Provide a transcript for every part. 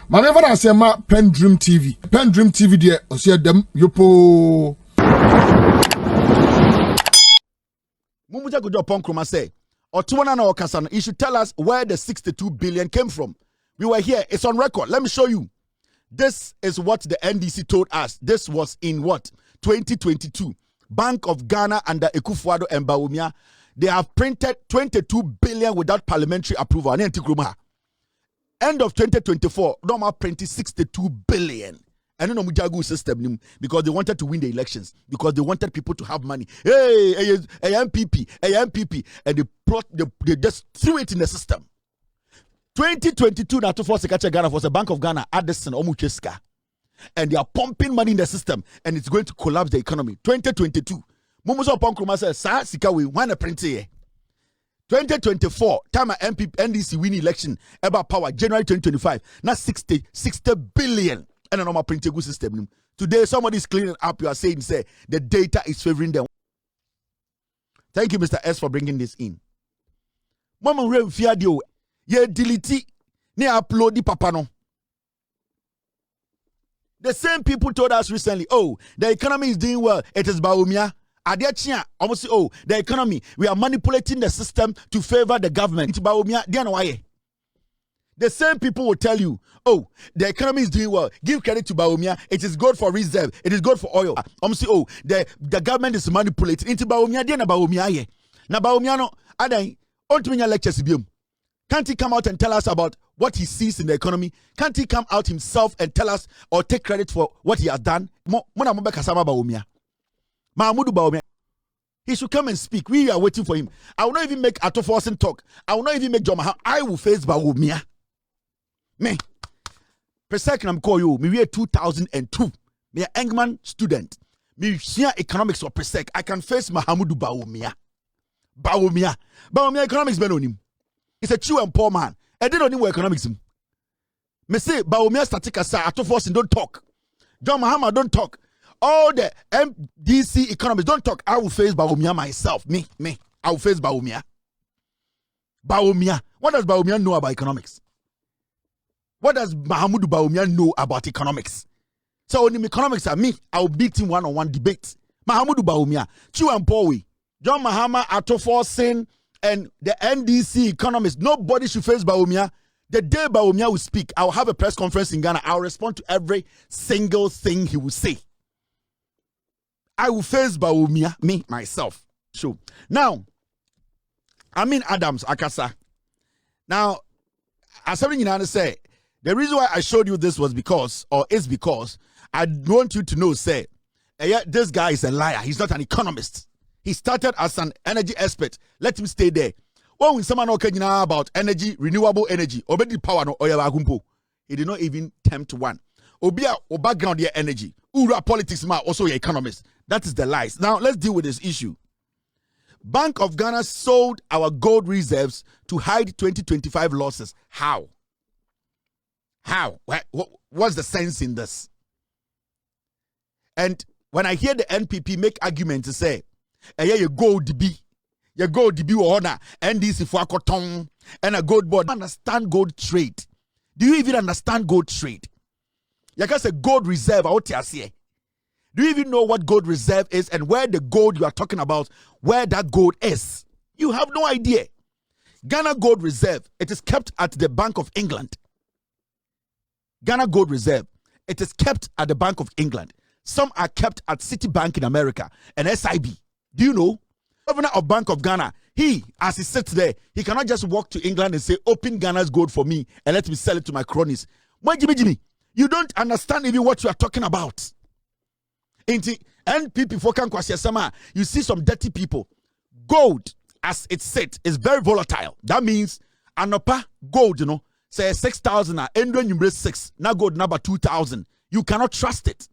Manever I say ma PENDREAM TV. PENDREAM TV there, I see them yopo. Mumuja go Oppong Nkrumah say, Otuwana na Okasan, you should tell us where the 62 billion came from. We were here, it's on record. Let me show you. This is what the NDC told us. This was in what? 2022. Bank of Ghana under Akufo-Addo and Bawumia, they have printed 22 billion without parliamentary approval. Nkrumah. End of 2024, Doma printed 62 billion. And no Mujagu system because they wanted to win the elections, because they wanted people to have money. Hey, NPP, and they just threw it in the system. 2022, na to force Ghana for the Bank of Ghana, Addison, Omucheska. And they are pumping money in the system, and it's going to collapse the economy. 2022, Mumuzo Oppong Nkrumah says, "Sa sika we want to print here." 2024, time at NDC win election about power, January 2025, not 60 billion. And a normal printing system. Today, somebody is cleaning up. You are saying, say, the data is favoring them. Thank you, Mr. S, for bringing this in. Mama, we fear you. Ye delete, ne upload the papano. The same people told us recently, oh, the economy is doing well. It is Bawumia. Adiachia, almost say, oh, the economy, we are manipulating the system to favor the government. It's Bawumia, diano why. The same people will tell you, oh, the economy is doing well. Give credit to Bawumia. It is good for reserve. It is good for oil. Say, oh, the government is manipulating. Into Bawumia, diana Bawumia ye. Na Bawumia no, adai, ontuminya lectures biom. Can't he come out and tell us about what he sees in the economy? Can't he come out himself and tell us or take credit for what he has done? Mona mbe kasama Bawumia. Mahmudu Bawumia. He should come and speak. We are waiting for him. I will not even make Ato Forsen talk. I will not even make John Maham. I will face Bawumia. Me, per second I'm call you. Me year 2002. Me a Engman student. Me share economics or per sec. I can face Mahamudu Bawumia. Bawumia economics ben on him. He's a true and poor man. I didn't know economics. Me say Bawumia static aside. Ato Forsen don't talk. John Mahama don't talk. All the MDC economists don't talk. I will face Bawumia myself. Me. I will face Bawumia. Bawumia. What does Bawumia know about economics? What does Mahamudu Bawumia know about economics? So when economics are me, I will beat him one-on-one debate. Mahamudu Bawumia, Chu and Powi, John Mahama, Ato Forsen, and the NDC economists. Nobody should face Bawumia. The day Bawumia will speak, I will have a press conference in Ghana. I will respond to every single thing he will say. I will face Bawumia, me, myself. Sure. Now, Adams, Akasa. Now, as something you say, the reason why I showed you this was because I want you to know, say, this guy is a liar. He's not an economist. He started as an energy expert. Let him stay there. When someone talking about energy, renewable energy, obedi power no oya, he did not even tempt one. Obia or background your energy. Ura politics ma also your economist. That is the lies. Now let's deal with this issue. Bank of Ghana sold our gold reserves to hide 2025 losses. How? What's the sense in this? And when I hear the NPP make arguments to say, you gold be honor, and this if and a gold board. Understand gold trade. Do you even understand gold trade? You can say gold reserve out here. Do you even know what gold reserve is and where the gold you are talking about, where that gold is? You have no idea. Ghana Gold Reserve, it is kept at the Bank of England. Ghana Gold Reserve, it is kept at the Bank of England. Some are kept at Citibank in America and SIB. Do you know? Governor of Bank of Ghana, he, as he sits there, he cannot just walk to England and say, open Ghana's gold for me and let me sell it to my cronies. Jimmy, you don't understand even what you are talking about. NPP for you see some dirty people. Gold, as it sits, is very volatile. That means anopa gold, say 6,000 and 6. Now gold number 2,000. You cannot trust it.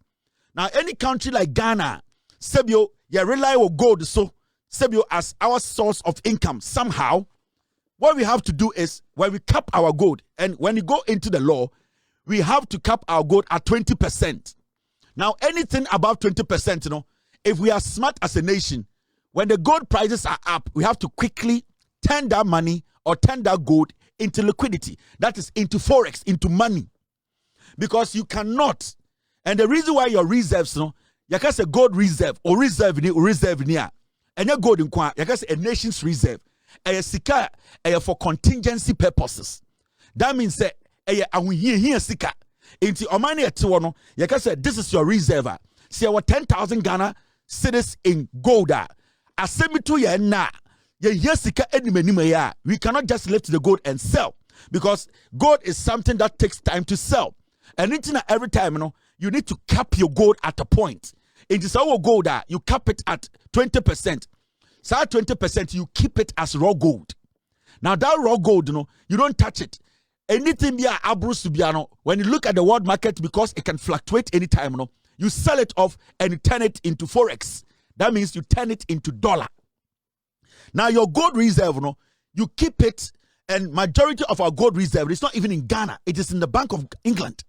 Now any country like Ghana, Sebio, rely on gold so Sebio as our source of income. Somehow, what we have to do is when we cap our gold, and when you go into the law, we have to cap our gold at 20%. Now, anything above 20%, if we are smart as a nation, when the gold prices are up, we have to quickly turn that money or turn that gold into liquidity. That is into forex, into money. because you cannot. And the reason why your reserves, no, you can say gold reserve or reserve near, and your gold in kwa, you can say a nation's reserve, a sika, for contingency purposes. That means say, here sika. Into Omani at Tiwano, you can say this is your reserve. See our 10,000 Ghana cedis in gold. A semi to ya na. Sika we cannot just lift the gold and sell, because gold is something that takes time to sell. And every time, you need to cap your gold at a point. It is our gold that you cap it at 20%. So at 20%, you keep it as raw gold. Now that raw gold, you don't touch it. Anything be abrus when you look at the world market, because it can fluctuate anytime, you sell it off and you turn it into forex. That means you turn it into dollar. Now your gold reserve, you keep it, and majority of our gold reserve is not even in Ghana. It is in the Bank of England.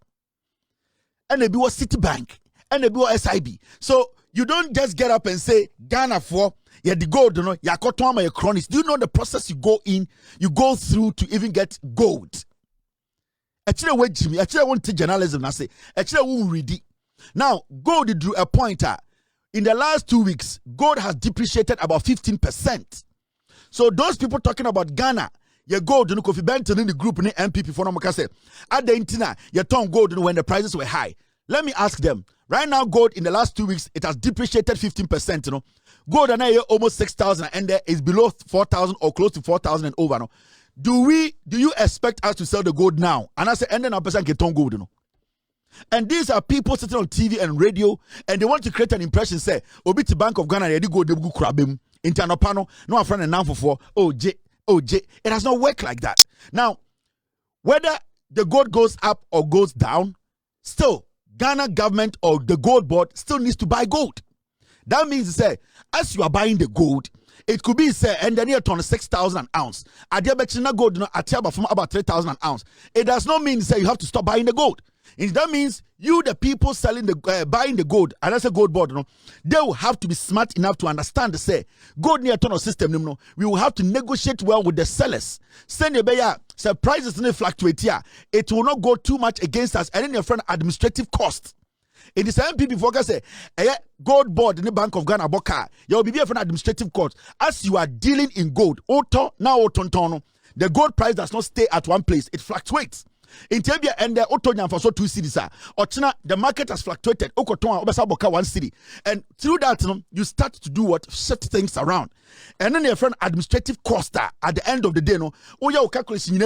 And maybe was Citibank, and maybe was SIB. So you don't just get up and say Ghana for the gold, ya kotoma your cronies. Do you know the process you go through to even get gold? Actually, wait, Jimmy. Actually, I want to journalism. I say, actually, I will read it. Now, gold drew a pointer. In the last 2 weeks, gold has depreciated about 15%. So those people talking about Ghana, your gold, if you bent in the group in the NPP for no say, at the intina, you turn gold when the prices were high. Let me ask them. Right now, gold in the last 2 weeks, it has depreciated 15%. Gold and I almost 6,000, and there is below 4,000 or close to 4,000 and over. Do you expect us to sell the gold now? And I say, and then a person get on gold. And these are people sitting on TV and radio, and they want to create an impression. Say, Obiti Bank of Ghana, they go krabim internal panel. No, a friend and now for OJ. It has not worked like that. Now, whether the gold goes up or goes down, still Ghana government or the gold board still needs to buy gold. That means to say, as you are buying the gold, it could be say, and then you turn 6,000 an ounce. Adiabechina gold, from about 3,000 an ounce. It does not mean say you have to stop buying the gold. And that means you, the people selling the buying the gold, and that's a gold board, they will have to be smart enough to understand to say gold near tunnel system. We will have to negotiate well with the sellers. Send your say prices in fluctuate here. It will not go too much against us, and then your friend administrative cost. In the same people focus say gold board in the Bank of Ghana boka, you will be for an administrative cost. As you are dealing in gold, the gold price does not stay at one place, it fluctuates. In Tebia and the Otonya for so 2 cities or the market has fluctuated. Okoton 1 city, and through that you start to do what shift things around, and then your friend administrative cost at the end of the day your calculation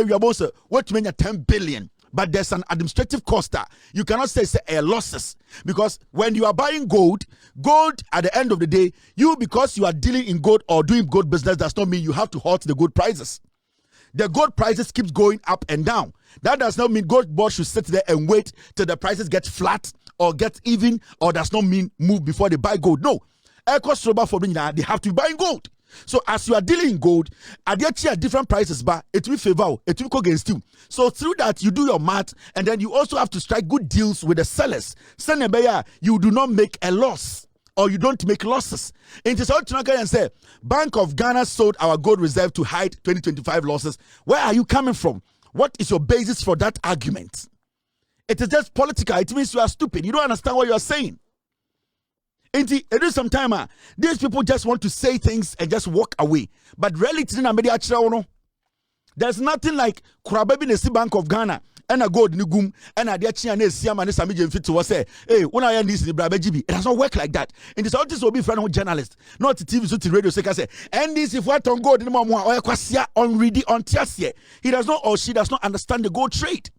what mean 10 billion. But there's an administrative cost. You cannot say losses, because when you are buying gold at the end of the day, because you are dealing in gold or doing gold business does not mean you have to halt the gold prices. The gold prices keeps going up and down. That does not mean gold board should sit there and wait till the prices get flat or get even, or does not mean move before they buy gold. No, they have to be buying gold. So as you are dealing in gold, at different prices, but it will favor, it will go against you. So through that, you do your math, and then you also have to strike good deals with the sellers. You do not make a loss, or you don't make losses. It is all to and say, Bank of Ghana sold our gold reserve to hide 2025 losses. Where are you coming from? What is your basis for that argument? It is just political. It means you are stupid. You don't understand what you are saying. It is some time. These people just want to say things and just walk away. But reality, there's nothing like Kurababi Nesi Bank of Ghana and a gold nugum and a diachia ne siam and sami fit to say, hey, when I end this in Brabajibi, it does not work like that. And this artist will be friend of journalist, not TV, so to radio. Say, and this if what on gold in Mama or Quasia on ready on Tiasia, he does not or she does not understand the gold trade.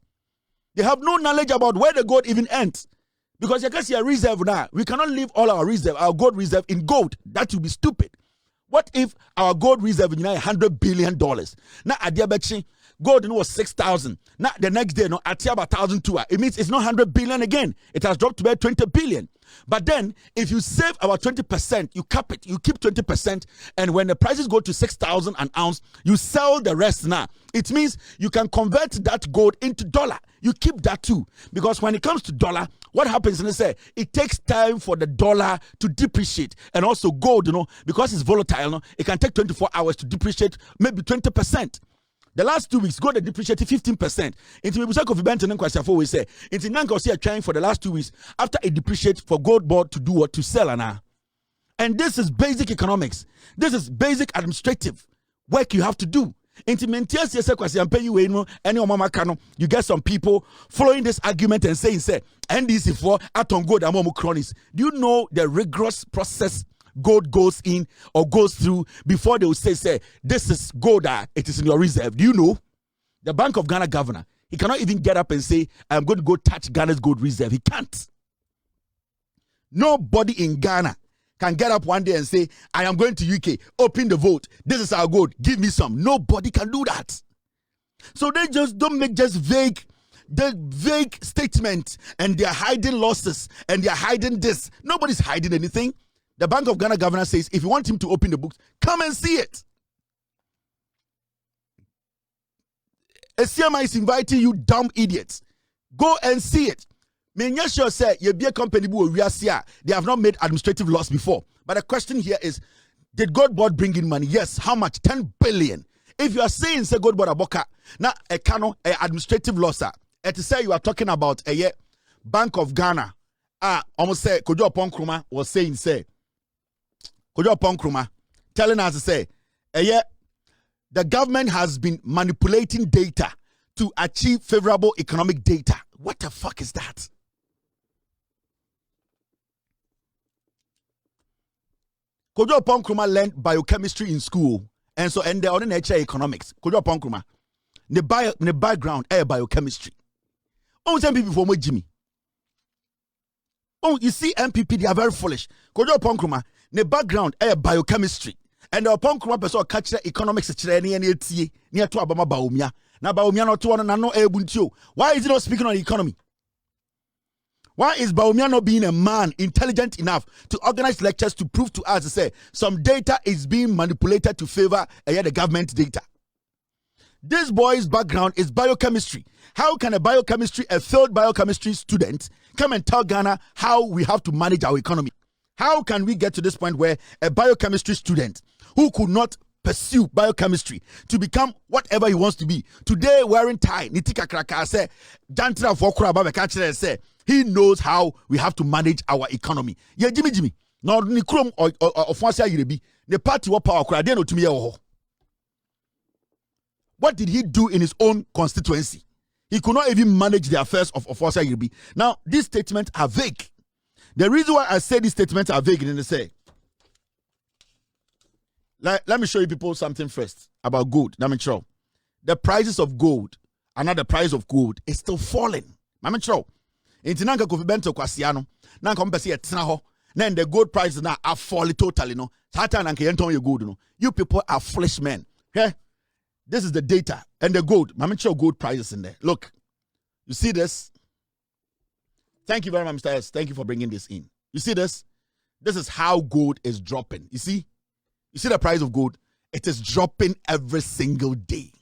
They have no knowledge about where the gold even ends. Because you can see a reserve now. We cannot leave all our gold reserve in gold. That would be stupid. What if our gold reserve is $100 billion? Now, at the gold was 6,000. Now, the next day, at about 1,002. It means it's not 100 billion again. It has dropped to about 20 billion. But then, if you save about 20%, you cap it, you keep 20%, and when the prices go to 6,000 an ounce, you sell the rest now. It means you can convert that gold into dollar. You keep that too. Because when it comes to dollar, what happens is it takes time for the dollar to depreciate. And also gold, because it's volatile, it can take 24 hours to depreciate maybe 20%. The last 2 weeks, gold depreciated 15%. Into we say Kofi Benton and Kwasiafo we say. Into Nanka see a trying for the last 2 weeks after it depreciated for gold board to do what? To sell now. And this is basic economics. This is basic administrative work you have to do. Into maintain you get some people following this argument and saying, say, NDC for atom gold among cronies. Do you know the rigorous process gold goes in or goes through before they will say, this is gold, it is in your reserve? Do you know? The Bank of Ghana governor, he cannot even get up and say, I'm going to go touch Ghana's gold reserve. He can't. Nobody in Ghana can get up one day and say, I am going to UK, open the vote, this is our gold, give me some. Nobody can do that. So they just don't make just vague statements, and they're hiding losses and they're hiding this. Nobody's hiding anything. The Bank of Ghana governor says, if you want him to open the books, come and see it. ACMI is inviting you, dumb idiots. Go and see it. Sure say you be a company they have not made administrative loss before. But the question here is, did Gold Board bring in money? Yes. How much? 10 billion. If you are saying say Gold Board aboka, now a cano administrative loss, to say you are talking about a Bank of Ghana. Almost say Oppong Nkrumah was saying say Oppong Nkrumah telling us to say the government has been manipulating data to achieve favorable economic data. What the fuck is that? Oppong Nkrumah learned biochemistry in school, and they're on nature economics. Oppong Nkrumah, the background biochemistry. Oh, some people for Jimmy. Oh, you see, NPP, they are very foolish. Oppong Nkrumah, the background biochemistry, and the Oppong Nkrumah person catch the economics near to Abama Baumia. Now Baumia not to no ebuntu. Why is he not speaking on the economy? Why is Baumia not being a man intelligent enough to organize lectures to prove to us to say some data is being manipulated to favor the government data? This boy's background is biochemistry. How can a failed biochemistry student come and tell Ghana how we have to manage our economy? How can we get to this point where a biochemistry student who could not pursue biochemistry to become whatever he wants to be, today wearing tie, nitika kraka say, jantra fokura babekachre say, he knows how we have to manage our economy. Yeah, Jimmy. Now, Nkrumah or Fonsia Yirebi, the party what power kura no to me. What did he do in his own constituency? He could not even manage the affairs of Fonsia Yirebi. Now, these statements are vague. The reason why I say these statements are vague, they say, let me show you people something first about gold. Let me show. The prices of gold, another price of gold, is still falling. Let me show. Inti nanka Kofi Bento kwasiano, nanka mpesi etina ho, then the gold prices now are falling totally, no. Satan nanka yenton your gold, no. You people are foolish men. Okay? This is the data and the gold. Let me show gold prices in there. Look, you see this? Thank you very much, Mr. S. Thank you for bringing this in. You see this? This is how gold is dropping. You see? You see the price of gold? It is dropping every single day.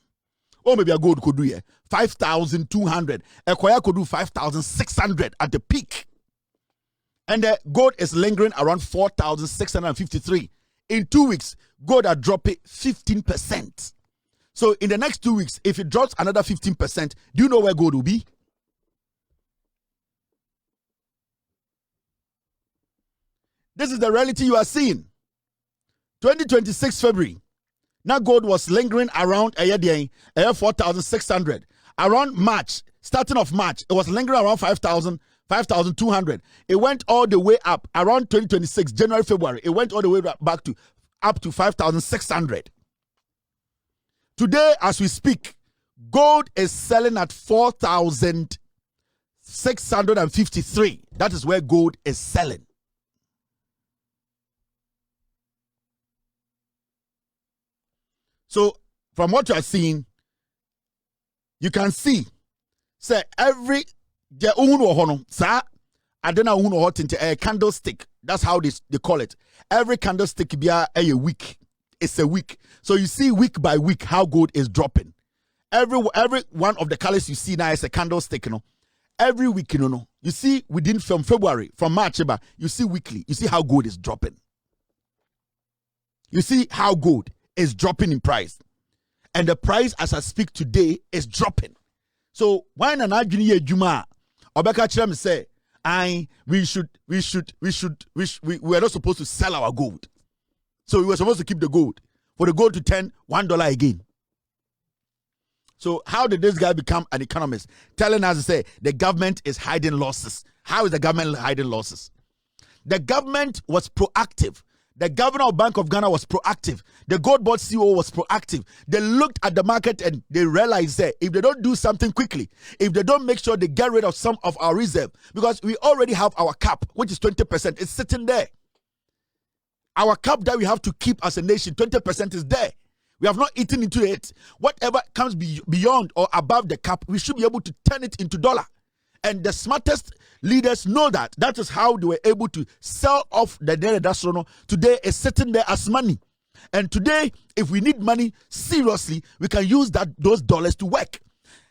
Oh, maybe a gold could do 5,200. A Koya could do 5,600 at the peak. And the gold is lingering around 4,653. In 2 weeks, gold are dropping 15%. So in the next 2 weeks, if it drops another 15%, do you know where gold will be? This is the reality you are seeing. 2026 February. Now gold was lingering around 4,600. Around March, starting of March, it was lingering around 5,000, 5,200. It went all the way up around 2026, January, February. It went all the way back to up to 5,600. Today, as we speak, gold is selling at 4,653. That is where gold is selling. So, from what you are seeing, you can see, say every candlestick. That's how they call it. Every candlestick be a week. It's a week. So you see week by week how gold is dropping. Every one of the colors you see now is a candlestick, you know. Every week, you know. You see within from February, from March, you see weekly. You see how gold is dropping. You see how gold is dropping in price. And the price as I speak today is dropping. So why not Junior Juma? Obeka Chirem say, we were not supposed to sell our gold. So we were supposed to keep the gold. For the gold to turn $1 again. So how did this guy become an economist? Telling us to say the government is hiding losses. How is the government hiding losses? The government was proactive. The governor of Bank of Ghana was proactive. The gold board CEO was proactive. They looked at the market and they realized that if they don't do something quickly, if they don't make sure they get rid of some of our reserve, because we already have our cap, which is 20%, it's sitting there. Our cap that we have to keep as a nation, 20% is there. We have not eaten into it. Whatever comes beyond or above the cap, we should be able to turn it into dollar. And the smartest leaders know that. That is how they were able to sell off the Dasrono. Today is sitting there as money. And today, if we need money seriously, we can use those dollars to work.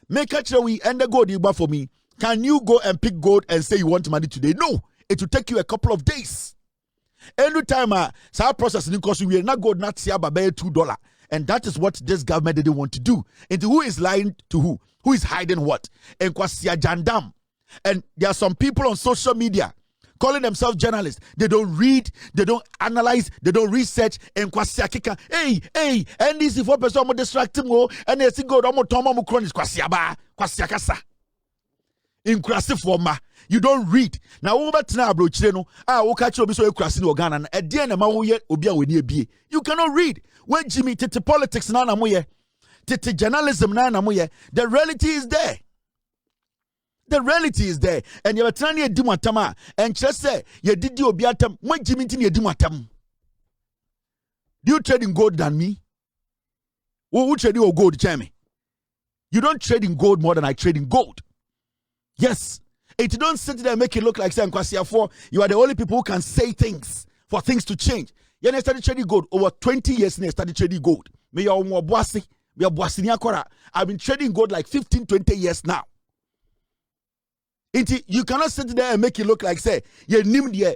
Make sure we end the gold for me. Can you go and pick gold and say you want money today? No. It will take you a couple of days. Every time our process because we are not gold not see about $2. And that is what this government didn't want to do. And who is lying to who? Who is hiding what? And Kwasia Jandam. And there are some people on social media calling themselves journalists. They don't read, they don't analyze, they don't research. And Kwasia Kika, hey, and this is 4% more distracting, and they see go to Tomo Kronis Kwasia Ba, Kwasia Kasa. In Krasi forma, you don't read. Now, over Tina Brocheno, will catch you so Krasi Organa, and at the end of my way, you cannot read. When Jimmy Titi politics, Nana Moye, Titi journalism, Nana Moye, the reality is there. The reality is there. And you're trying to do matama, and just say, you did your biatam, when Jimmy Tini do matam. Do you trade in gold than me? Who trade your gold, Jamie? You don't trade in gold more than I trade in gold. Yes. It don't sit there and make it look like saying you are the only people who can say things for things to change. You started trading gold over 20 years. You started trading gold. I've been trading gold like 15, 20 years now. You cannot sit there and make it look like say you need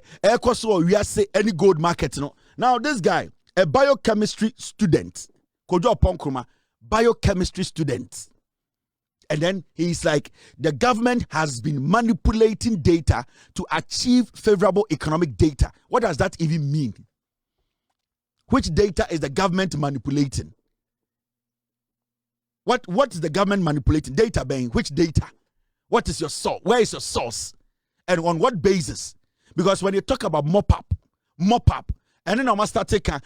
any gold market. No. Now this guy, a biochemistry student, Oppong, biochemistry student. And then he's like, the government has been manipulating data to achieve favorable economic data. What does that even mean? Which data is the government manipulating? What is the government manipulating? Data being which data? What is your source? Where is your source? And on what basis? Because when you talk about mop up, and then I must start taking,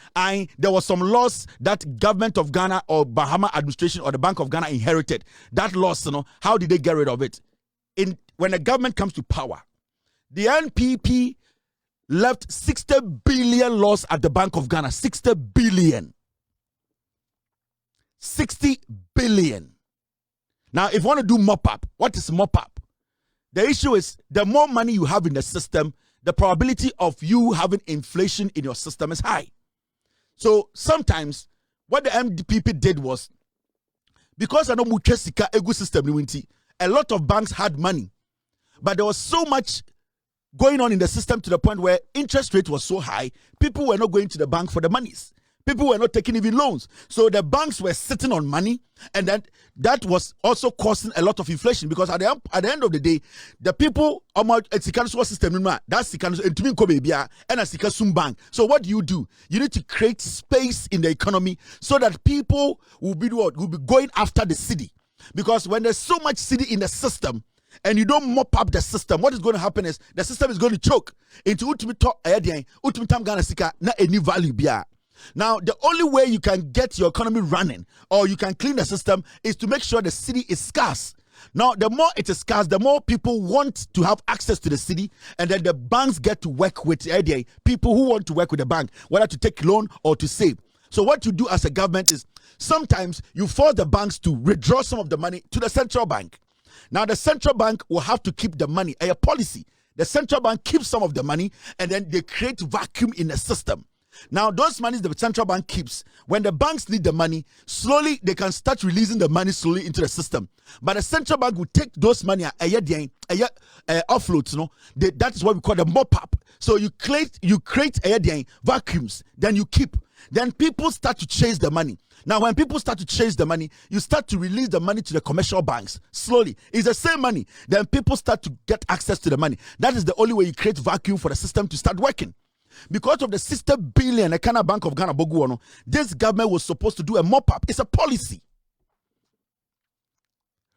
there was some laws that government of Ghana or Bahama administration or the Bank of Ghana inherited. That loss, how did they get rid of it? When the government comes to power, the NPP left 60 billion loss at the Bank of Ghana. 60 billion. 60 billion. Now, if you want to do mop up, what is mop up? The issue is the more money you have in the system, the probability of you having inflation in your system is high. So sometimes what the NPP did was, because I know Mukesika ego system, a lot of banks had money, but there was so much going on in the system to the point where interest rate was so high, people were not going to the bank for the monies. People were not taking even loans. So the banks were sitting on money, and that was also causing a lot of inflation, because at the end of the day, the people system bank. So what do? You need to create space in the economy so that people will be going after the city. Because when there's so much city in the system, and you don't mop up the system, what is going to happen is the system is going to choke into ultimate na any value bia. Now, the only way you can get your economy running or you can clean the system is to make sure the city is scarce. Now, the more it is scarce, the more people want to have access to the city, and then the banks get to work with people who want to work with the bank, whether to take loan or to save. So what you do as a government is sometimes you force the banks to withdraw some of the money to the central bank. Now, the central bank will have to keep the money, a policy. The central bank keeps some of the money, and then they create vacuum in the system. Now, those monies the central bank keeps, when the banks need the money, slowly they can start releasing the money slowly into the system. But the central bank will take those money, offloads, that is what we call the mop up. So you create vacuums, then you keep. then people start to chase the money. Now, when people start to chase the money, you start to release the money to the commercial banks slowly. It's the same money. Then people start to get access to the money. That is the only way you create vacuum for the system to start working. Because of the 60 billion, the Kana Bank of Ghana Boguano, this government was supposed to do a mop-up. It's a policy.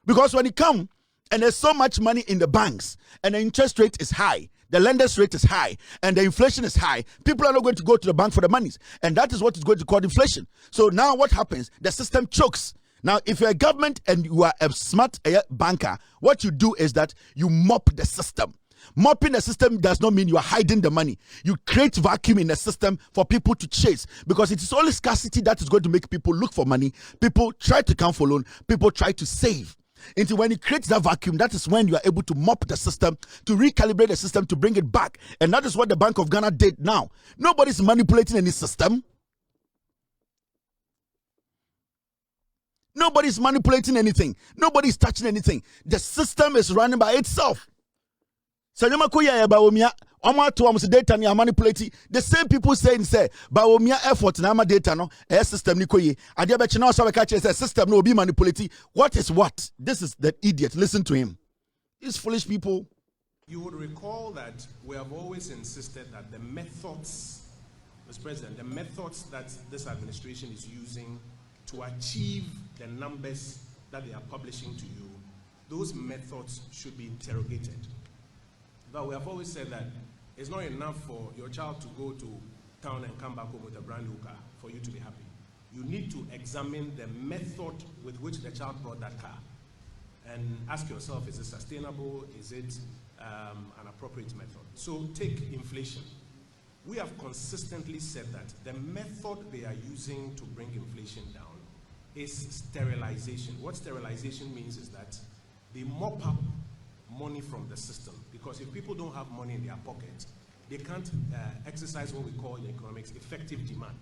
Because when it comes and there's so much money in the banks and the interest rate is high, the lender's rate is high, and the inflation is high, people are not going to go to the bank for the monies. And that is what is going to cause inflation. So now what happens? The system chokes. Now, if you're a government and you are a smart banker, what you do is that you mop the system. Mopping the system does not mean you are hiding the money. You create vacuum in the system for people to chase, because it is only scarcity that is going to make people look for money. People try to come for loan. People try to save. Until when it creates that vacuum, that is when you are able to mop the system, to recalibrate the system, to bring it back. And that is what the Bank of Ghana did now. Nobody's manipulating any system. Nobody's manipulating anything. Nobody's touching anything. The system is running by itself. So data ni manipulate. The same people saying say Baomia effort na data no system ni koye. Adia be china so we catch say system no be manipulate. What is what? This is the idiot. Listen to him. These foolish people. You would recall that we have always insisted that the methods, Mr. President, the methods that this administration is using to achieve the numbers that they are publishing to you, those methods should be interrogated. But we have always said that it's not enough for your child to go to town and come back home with a brand new car for you to be happy. You need to examine the method with which the child brought that car and ask yourself, is it sustainable? Is it an appropriate method? So take inflation. We have consistently said that the method they are using to bring inflation down is sterilization. What sterilization means is that they mop up money from the system, because if people don't have money in their pocket, they can't exercise what we call in economics effective demand.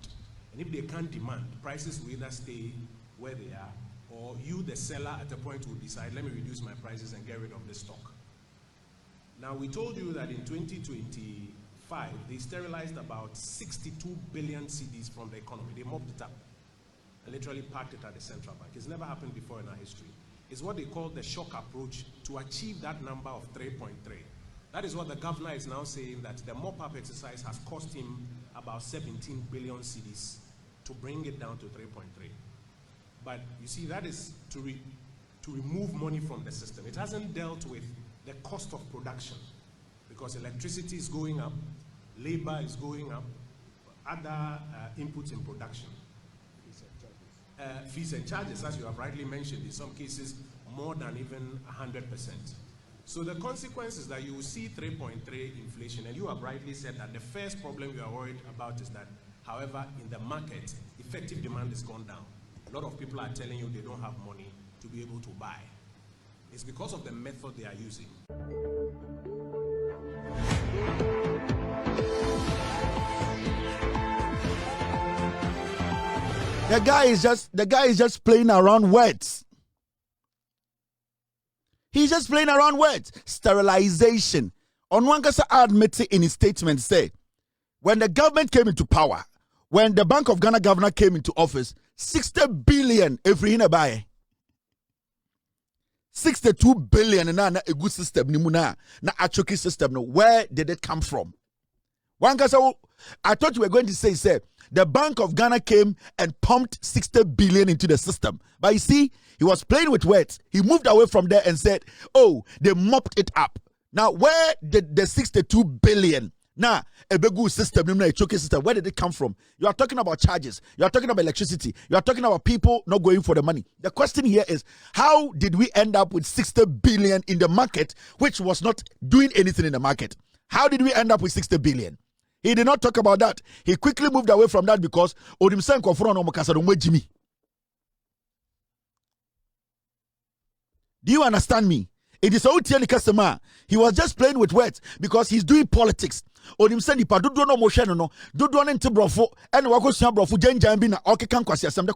And if they can't demand, prices will either stay where they are, or you, the seller, at a point will decide, let me reduce my prices and get rid of this stock. Now, we told you that in 2025, they sterilized about 62 billion cedis from the economy. They mopped it up and literally parked it at the central bank. It's never happened before in our history. It's what they call the shock approach to achieve that number of 3.3. That is what the governor is now saying, that the mop-up exercise has cost him about 17 billion cedis to bring it down to 3.3. But you see, that is to remove money from the system. It hasn't dealt with the cost of production, because electricity is going up, labor is going up, other inputs in production. Fees and charges, as you have rightly mentioned, in some cases more than even 100%. So the consequence is that you will see 3.3 inflation, and you have rightly said that the first problem you are worried about is that, however, in the market, effective demand has gone down. A lot of people are telling you they don't have money to be able to buy. It's because of the method they are using. The guy is just playing around words. He's just playing around words. Sterilization. Onwankasa admitted in his statement, say, when the government came into power, when the Bank of Ghana governor came into office, 60 billion every in a buy. 62 billion na a good system ni muna na a choky system. Where did it come from? Wankasa, I thought you were going to say the Bank of Ghana came and pumped 60 billion into the system. But you see, he was playing with words. He moved away from there and said, oh, they mopped it up. Now, where did the 62 billion, a begu system, a choking system, where did it come from? You are talking about charges. You are talking about electricity. You are talking about people not going for the money. The question here is, how did we end up with 60 billion in the market, which was not doing anything in the market? How did we end up with 60 billion? He did not talk about that. He quickly moved away from that because do you understand me? It is all the customer. He was just playing with words because he's doing politics. The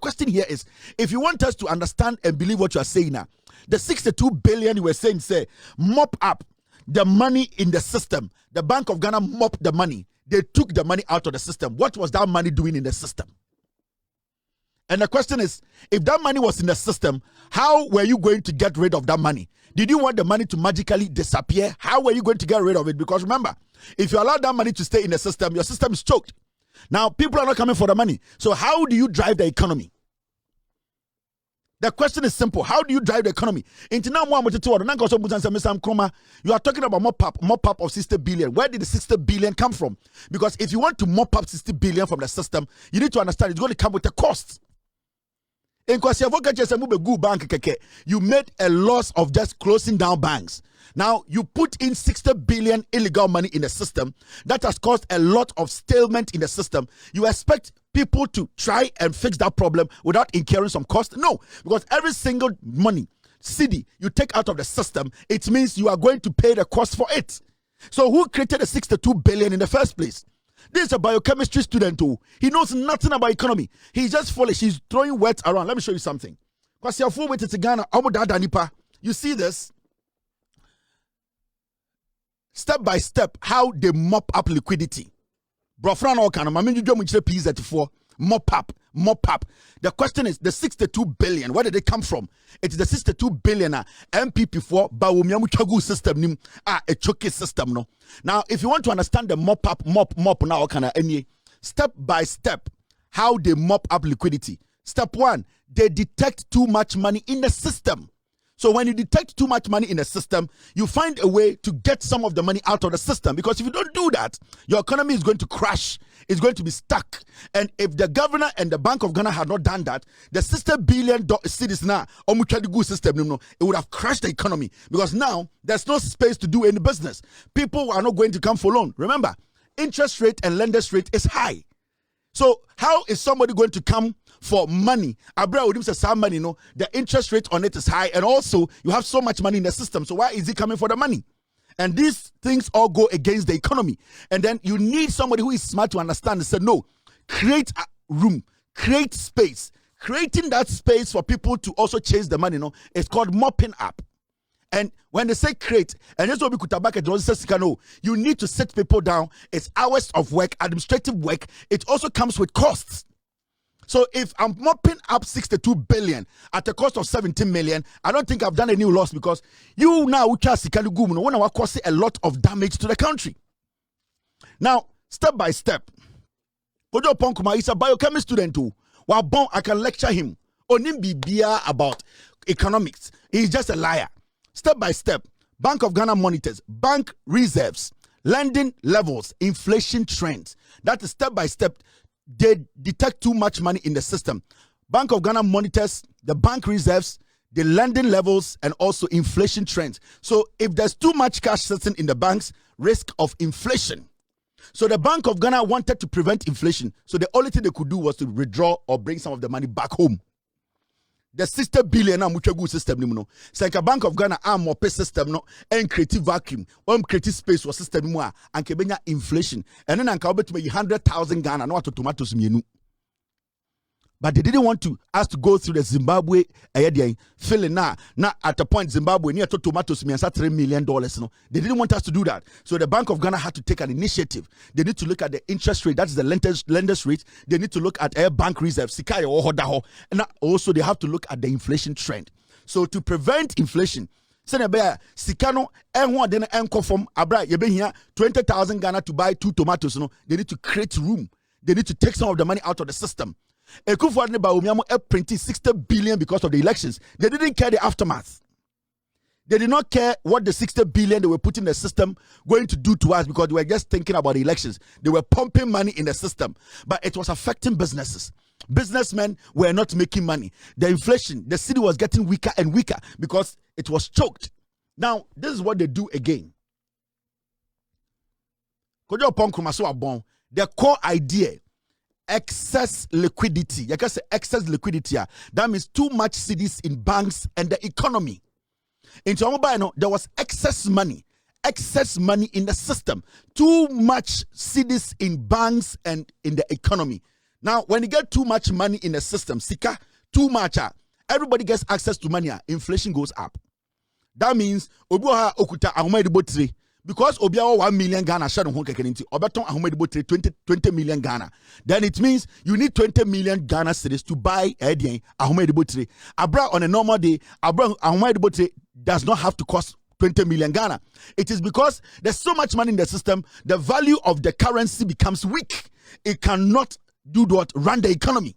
question here is, if you want us to understand and believe what you are saying now, the 62 billion you were saying, say, mop up the money in the system. The Bank of Ghana mopped the money. they took the money out of the system. What was that money doing in the system? And the question is, if that money was in the system, how were you going to get rid of that money? Did you want the money to magically disappear? How were you going to get rid of it? Because remember, if you allow that money to stay in the system, your system is choked. Now, people are not coming for the money. So how do you drive the economy? The question is simple. How do you drive the economy? You are talking about mop up of 60 billion. Where did the 60 billion come from? Because if you want to mop up 60 billion from the system, you need to understand it's going to come with a cost. You made a loss of just closing down banks. Now, you put in 60 billion illegal money in the system. That has caused a lot of stalemate in the system. You expect people to try and fix that problem without incurring some cost? No, because every single money, cedi, you take out of the system, it means you are going to pay the cost for it. So who created the 62 billion in the first place? This is a biochemistry student too. He knows nothing about economy. He's just foolish. He's throwing words around. Let me show you something. You see this? Step by step, how they mop up liquidity. Mop up. The question is, the 62 billion, where did they come from? It is the 62 billion NPP for Bawumiamu Chagu system, a choky system. No. Now, if you want to understand the mop now, step by step, how they mop up liquidity. Step 1, they detect too much money in the system. So when you detect too much money in the system, you find a way to get some of the money out of the system. Because if you don't do that, your economy is going to crash. It's going to be stuck. And if the governor and the Bank of Ghana had not done that, the $60 billion cedis now, system, it would have crashed the economy. Because now, there's no space to do any business. People are not going to come for loan. Remember, interest rate and lenders rate is high. So how is somebody going to come for money? The interest rate on it is high, and also you have so much money in the system. So why is he coming for the money? And these things all go against the economy. And then you need somebody who is smart to understand and say, no, create a room, create space. Creating that space for people to also chase the money, it's called mopping up. And when they say create, and this will be Kutabaka, you need to sit people down. It's hours of work, administrative work. It also comes with costs. So if I'm mopping up 62 billion at a cost of 17 million, I don't think I've done any loss, because you now want to cause a lot of damage to the country. Now, step by step, Oppong is a biochemistry student too. While born, I can lecture him on about economics. He's just a liar. Step by step, Bank of Ghana monitors bank reserves, lending levels, inflation trends. That is step by step. They detect too much money in the system. Bank of Ghana monitors the bank reserves, the lending levels, and also inflation trends. So if there's too much cash sitting in the banks, risk of inflation. So the Bank of Ghana wanted to prevent inflation. So the only thing they could do was to withdraw or bring some of the money back home. The 60 billion muchagu system no. Like Bank of Ghana more pay system no and creative vacuum. Creative space for system mo and kebenya inflation. And then anka obet me 100,000 Ghana no to tomatoes mienu. But they didn't want us to go through the Zimbabwe feeling now at a point Zimbabwe near to tomatoes me $3 million. No, they didn't want us to do that. So the Bank of Ghana had to take an initiative. They need to look at the interest rate, that's the lenders rate. They need to look at air bank reserve, and also they have to look at the inflation trend. So to prevent inflation, Sikano and then from Abra, you been here 20,000 Ghana to buy 2 tomatoes. No, they need to create room. They need to take some of the money out of the system. Printed 60 billion because of the elections. They didn't care the aftermath. They did not care what the 60 billion they were putting in the system going to do to us, because they were just thinking about the elections. They were pumping money in the system, but it was affecting businesses. Businessmen were not making money. The inflation, the city was getting weaker and weaker because it was choked. Now, this is what they do again. The core idea, excess liquidity. You can say excess liquidity. That means too much cedis in banks and the economy. In Chomobano, there was excess money in the system. Too much cedis in banks and in the economy. Now, when you get too much money in the system, sika, too much, everybody gets access to money. Inflation goes up. That means, obuha okuta ahuma edibotri. because Obiawa 1 million Ghana shadow home kekeninti, Obeton Ahumedibo 20 million Ghana. Then it means you need 20 million Ghana cedis to buy Ahumedibo 3. Abra on a normal day, Abra Ahumedibo 3 does not have to cost 20 million Ghana. It is because there's so much money in the system, the value of the currency becomes weak. It cannot do what? Run the economy.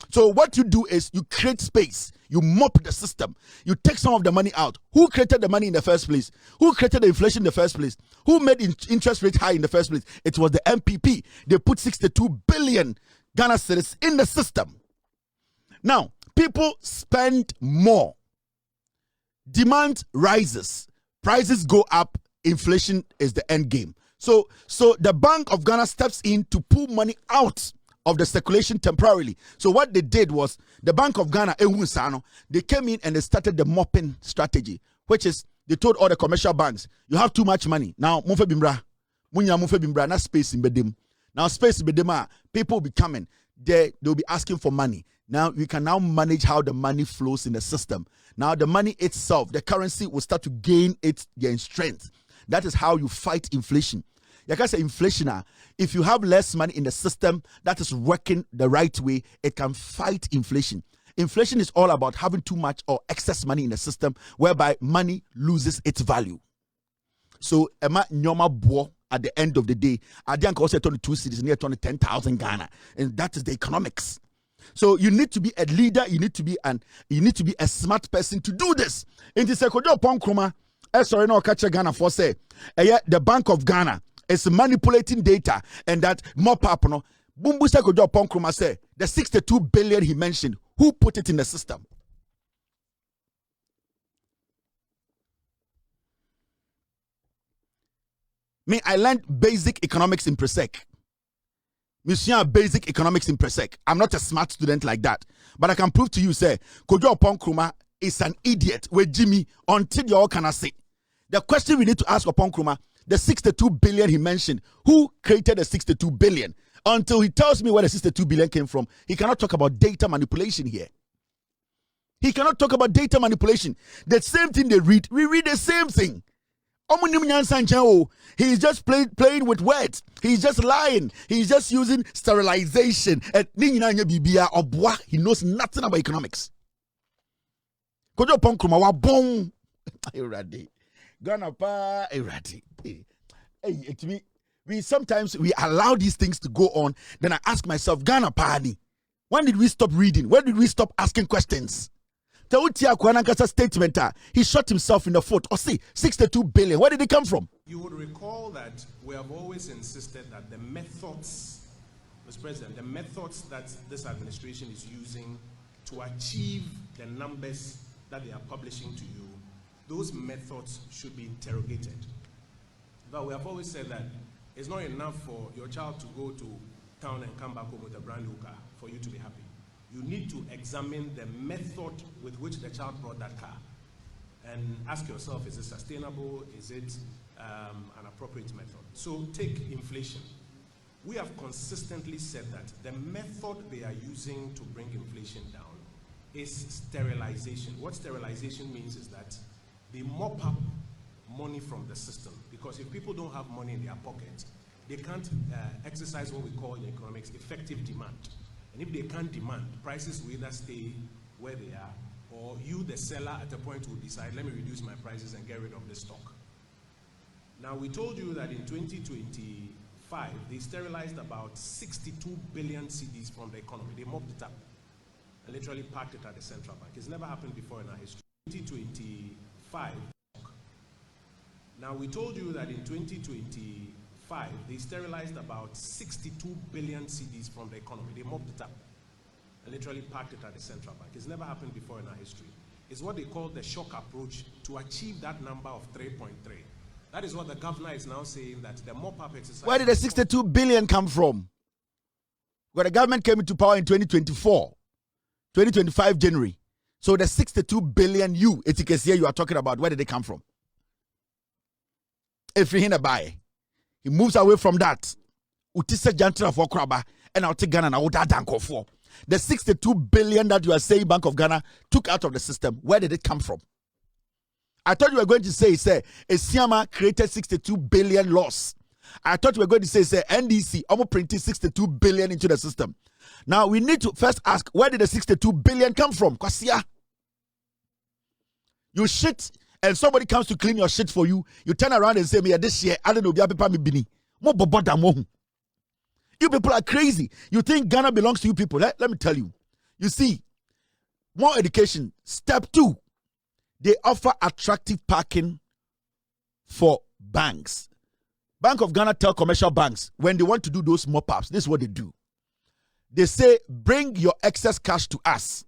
So what you do is you create space, you mop the system, you take some of the money out. Who created the money in the first place? Who created the inflation in the first place? Who made interest rate high in the first place? It was the NPP. They put 62 billion Ghana cedis in the system. Now, people spend more. Demand rises. Prices go up. Inflation is the end game. So the Bank of Ghana steps in to pull money out of the circulation temporarily. So what they did was the Bank of Ghana, they came in and they started the mopping strategy, which is they told all the commercial banks, you have too much money. Now, na space in bedim. Now, space in bedim, people will be coming. They'll be asking for money. Now, we can now manage how the money flows in the system. Now, the money itself, the currency will start to gain its strength. That is how you fight inflation. Like I say, inflation, if you have less money in the system that is working the right way, it can fight inflation. Inflation is all about having too much or excess money in the system, whereby money loses its value. So, Emma Nyoma Bo, at the end of the day, I didn't also turn 2 cities near 10,000 Ghana, and that is the economics. So you need to be a leader, you need to be a smart person to do this. In the Oppong Nkrumah, sorry, no catch Ghana for say, the Bank of Ghana is manipulating data, and that mop up no. Bumbu Oppong Nkrumah say the 62 billion he mentioned, who put it in the system? I learned basic economics in Presec. Basic economics in Presec. I'm not a smart student like that, but I can prove to you, say, Kojo Oppong Nkrumah is an idiot with Jimmy until you all can say. The question we need to ask Oppong Nkrumah, the 62 billion he mentioned, who created the 62 billion? Until he tells me where the 62 billion came from, he cannot talk about data manipulation here. He cannot talk about data manipulation. The same thing they read, we read the same thing. He's just playing with words. He's just lying. He's just using sterilization. And he knows nothing about economics. Kojo Oppong Nkrumah wa bon. Ghana pa eradi. We sometimes allow these things to go on. Then I ask myself, Ghana pa ni. When did we stop reading? When did we stop asking questions? Tautia Kwanankasa statement, he shot himself in the foot. Or see, 62 billion. Where did it come from? You would recall that we have always insisted that the methods, Mr. President, the methods that this administration is using to achieve the numbers that they are publishing to you, those methods should be interrogated. But we have always said that it's not enough for your child to go to town and come back home with a brand new car for you to be happy. You need to examine the method with which the child brought that car and ask yourself, is it sustainable? Is it an appropriate method? So take inflation. We have consistently said that the method they are using to bring inflation down is sterilization. What sterilization means is that they mop up money from the system, because if people don't have money in their pockets, they can't exercise what we call in economics effective demand. And if they can't demand, prices will either stay where they are, or you, the seller, at a point will decide, let me reduce my prices and get rid of the stock. Now, we told you that in 2025, they sterilized about 62 billion cedis from the economy. They mopped it up and literally parked it at the central bank. It's never happened before in our history. 2025. Now, we told you that in 2025, they sterilized about 62 billion cedis from the economy. They mopped it up and literally parked it at the central bank. It's never happened before in our history. It's what they call the shock approach to achieve that number of 3.3. That is what the governor is now saying, that the mop-up exercise... Where did the 62 billion come from? Well, the government came into power in 2025 January. So the 62 billion you are talking about, where did they come from? If you're buy, he moves away from that. Utisa jantra for kraba, and I'll take Ghana and I'll for. The 62 billion that you are saying Bank of Ghana took out of the system, where did it come from? I thought you were going to say Esiama created 62 billion loss. I thought you were going to say NDC almost printed 62 billion into the system. Now we need to first ask, where did the 62 billion come from? Kwasia. You shit and somebody comes to clean your shit for you. You turn around and say, "Me this year, I don't know, me bini." You people are crazy. You think Ghana belongs to you people? Let me tell you. You see, more education. Step 2, they offer attractive parking for banks. Bank of Ghana tell commercial banks when they want to do those mop-ups, this is what they do. They say, bring your excess cash to us.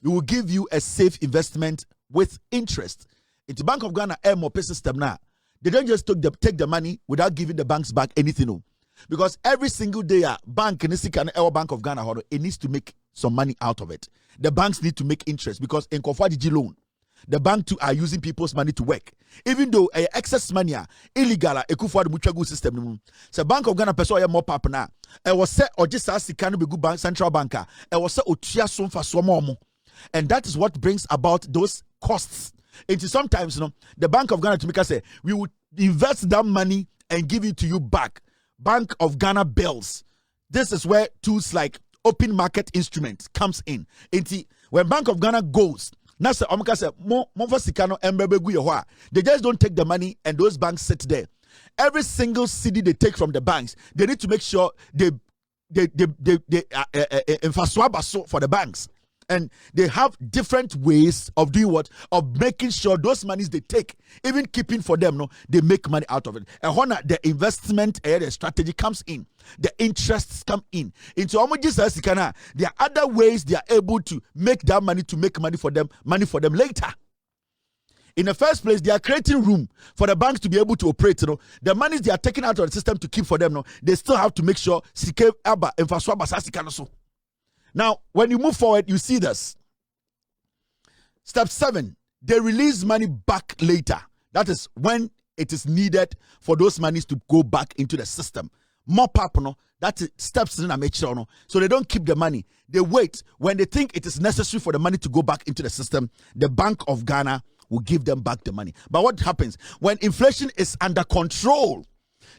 We will give you a safe investment with interest. It's Bank of Ghana mop system now. They don't just take the money without giving the banks back anything. No. Because every single day, Bank of Ghana, it needs to make some money out of it. The banks need to make interest because in Kofadiji loan, the bank too are using people's money to work. Even though excess money illegal, Ekufuadu mutual system. So Bank of Ghana person more pap na. Was set or just as can be good bank central banker. Was set otia som for somo. And that is what brings about those costs. It is sometimes, the Bank of Ghana to make us say, we would invest that money and give it to you back. Bank of Ghana bills. This is where tools like open market instruments comes in. When Bank of Ghana goes, they just don't take the money and those banks sit there. Every single cedi they take from the banks, they need to make sure they for the banks. And they have different ways of doing what? Of making sure those monies they take, even keeping for them, they make money out of it. And when the investment the strategy comes in, the interests come in. Into there are other ways they are able to make that money to make money for them later. In the first place, they are creating room for the banks to be able to operate. The monies they are taking out of the system to keep for them, they still have to make sure now, when you move forward, you see this. Step 7, they release money back later. That is when it is needed for those monies to go back into the system. More pap, that's steps in a make sure. So they don't keep the money. They wait. When they think it is necessary for the money to go back into the system, the Bank of Ghana will give them back the money. But what happens? When inflation is under control,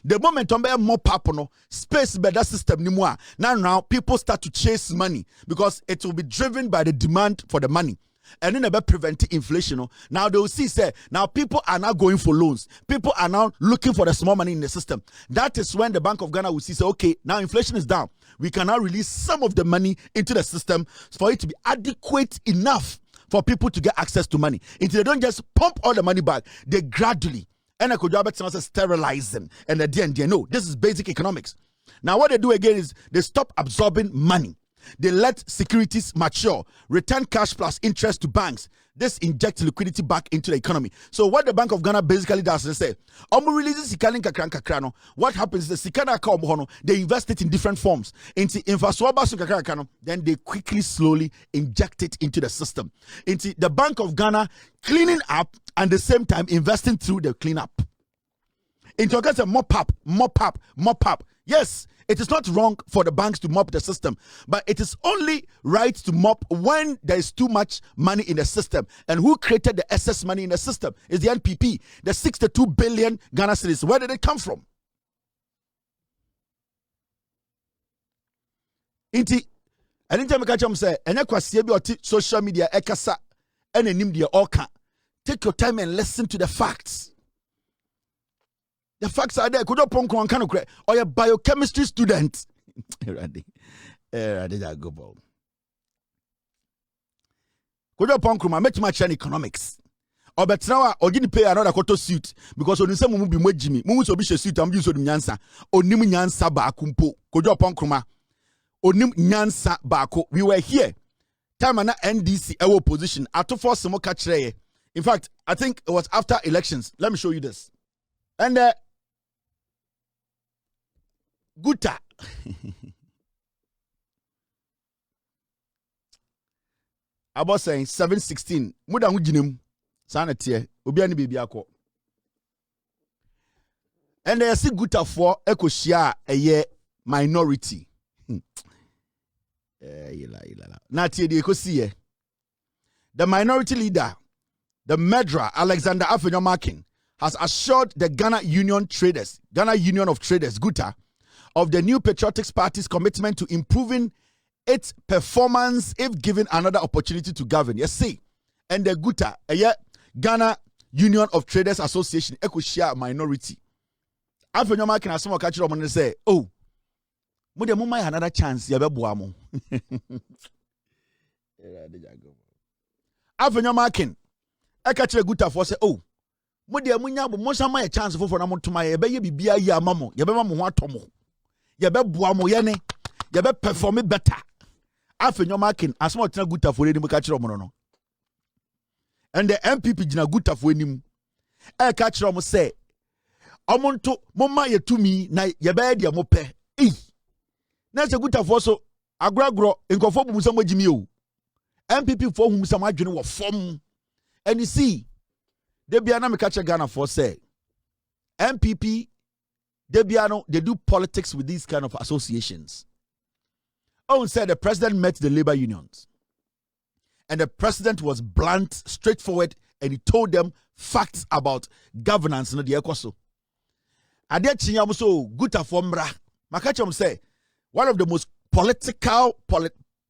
the moment more papono space better system ni more. Now people start to chase money because it will be driven by the demand for the money. And then about preventing inflation. Now they will see now people are now going for loans. People are now looking for the small money in the system. That is when the Bank of Ghana will see okay, now inflation is down. We can now release some of the money into the system for it to be adequate enough for people to get access to money. Until they don't just pump all the money back, they gradually and I could sterilize them. And at the end, no, this is basic economics. Now, what they do again is they stop absorbing money. They let securities mature, return cash plus interest to banks. This injects liquidity back into the economy. So what the Bank of Ghana basically does is say, what happens is the they invest it in different forms. Then they quickly, slowly inject it into the system. Into the Bank of Ghana cleaning up and at the same time investing through the cleanup. Into a mop up. Yes, it is not wrong for the banks to mop the system, but it is only right to mop when there is too much money in the system. And who created the excess money in the system is the NPP. The 62 billion Ghana cedis. Where did it come from? Anytime I catch them say, social media ekasa and media oka. Take your time and listen to the facts. The facts are there. Could you Oppong kind of or a biochemistry student? Could you Oppong Nkrumah make much in economics? Or but now or didn't pay another quarter suit because when you say mumu be Jimmy, mumu so be suit and use nyansa. Onim nyansa ba kumpo. Could you Oppong Nkrumah? Onim nyansa ba ko. We were here. Time na NDC our position. Ato for some catch. In fact, I think it was after elections. Let me show you this. And Guta. I was saying 716. Muda mujinim. Sana tie. Obiani bibi ako. And I see Guta for Eko share a year minority. Na tie de eko see. The minority leader, the murderer, Alexander Afenyomakin, has assured the Ghana Union of Traders, GUTA, of the New Patriotic Party's commitment to improving its performance if given another opportunity to govern. Yes, see. And the GUTA, Ghana Union of Traders Association, share minority. Afenyomakin has some catch and say, oh, Mude mumma another chance, yabebuamo. Afenyomakin, catch GUTA for say, oh, Mude munya most my chance for Namon to my ebe bibia ya mamo, yabema muatomo, yabebuamo yene, yabe perform it better. Afenyomakin, as much GUTA for any catch mono. And the NPP jina GUTA for him. Catch say, Omonto, mumma ye to me, na yabe dia mope. Nase GUTA for so agragro nkofo bu musam agimi o NPP for whom some adwene wo form. And you see Debiano me catch Ghana for say NPP Debiano they do politics with these kind of associations. Oh, said the president met the labor unions and the president was blunt, straightforward, and he told them facts about governance no the ekoso ade chinyam so GUTA for mra makacham say one of the most